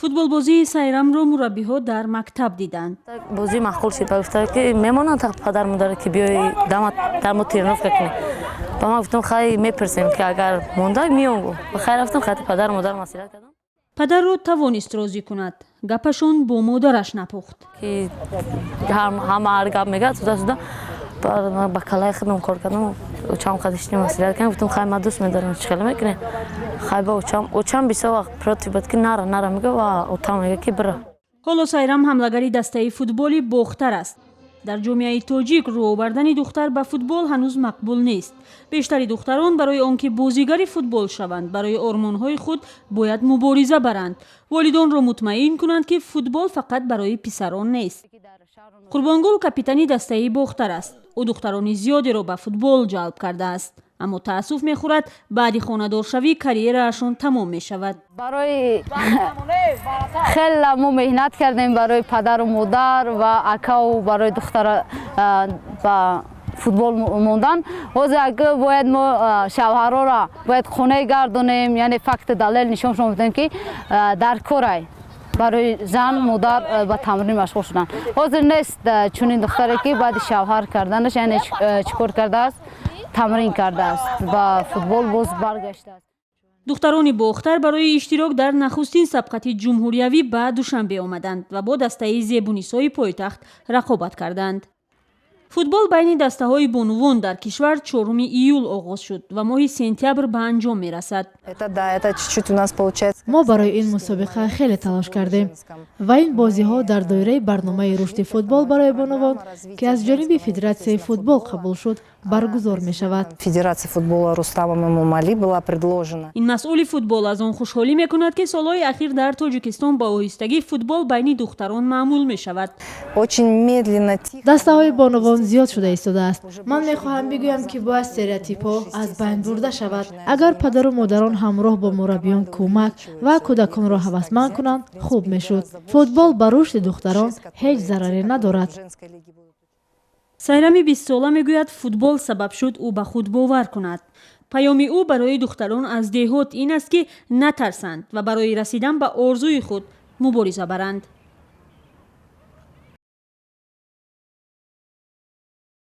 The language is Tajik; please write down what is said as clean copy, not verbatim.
футболбозии Сайрамро мураббиҳо дар мактаб диданд. бозӣ маъқул шид ва гуфтад ки мемонад падар модар ки биёи дар мо тренировка кунӣ. ба ман гуфтам хай мепурсем ки агар монда меом гу. ва хай рафтам хати падар модар масират кардам. падарро тавонист розӣ кунад. гапашон бо модараш напухт. ки ҳама ҳар гап мегӯяд суда ба калаи худам кор кардам. очам қадишни масират кардам. гуфтам хай ман дӯст медорам чӣ хела мекунӣ. хай ба очам бисёр вақт против буд ки нара мега ва отам мега ки бира. ҳоло Сайрам ҳамлагари дастаи футболи бохтар аст. дар ҷомеаи тоҷик рӯ овардани духтар ба футбол ҳанӯз мақбул нест. бештари духтарон барои он ки бозигари футбол шаванд, барои ормонҳои худ бояд мубориза баранд. волидонро мутмаин кунанд ки футбол фақат барои писарон нест. қурбонгул капитани дастаи бохтар аст. ӯ духтарони зиёдеро ба футбол ҷалб кардааст. аммо таассуф мехӯрад баъди хонадоршавӣ карьераашон тамом мешавад. барои хеле мо меҳнат кардем барои падару модар ва акаву барои духтара ба футбол мондан. ҳозир агар бояд мо шавҳарора бояд хонае гардонем, яъне факти далел нишоншон бидем ки дар корай барои зан модар ба тамрин машғул шудан. ҳозир нест чунин духтаре ки баъди шавҳар карданаш яъне чӣ кор кардааст, тамрин кардааст ба футбол боз баргаштааст. духтарони бохтар барои иштирок дар нахустин сабқати ҷумҳуриявӣ ба Душанбе омаданд ва бо дастаи зебунисои пойтахт рақобат карданд. футбол байни дастаҳои бонувон дар кишвар 4 июл оғоз шуд ва моҳи сентябр ба анҷом мерасад. мо барои ин мусобиқа хеле талош кардем ва ин бозиҳо дар доираи барномаи рушди футбол барои бонувон ки аз ҷониби Федератсияи футбол қабул шуд баргузор мешавад. Федерация футбола Рустама Мемомали была предложена. ин масъули футбол аз он хушҳолӣ мекунад ки солҳои ахир дар Тоҷикистон ба оҳистагӣ футбол байни духтарон маъмул мешавад. Очень медленно, тихо. дастаҳои бонувон зиёд шуда истодааст. ман мехоҳам бигӯям ки бояд стереотипҳо аз байн бурда шавад. агар падару модарон ҳамроҳ бо мураббиён кӯмак ва кӯдаконро ҳавасманд кунанд хуб мешуд. футбол ба рушди духтарон ҳеҷ зараре надорад. Сайрами 20 сола мегӯяд футбол сабаб шуд ӯ ба худ бовар кунад. паёми ӯ барои духтарон аз деҳот ин аст ки натарсанд ва барои расидан ба орзуи худ мубориза баранд.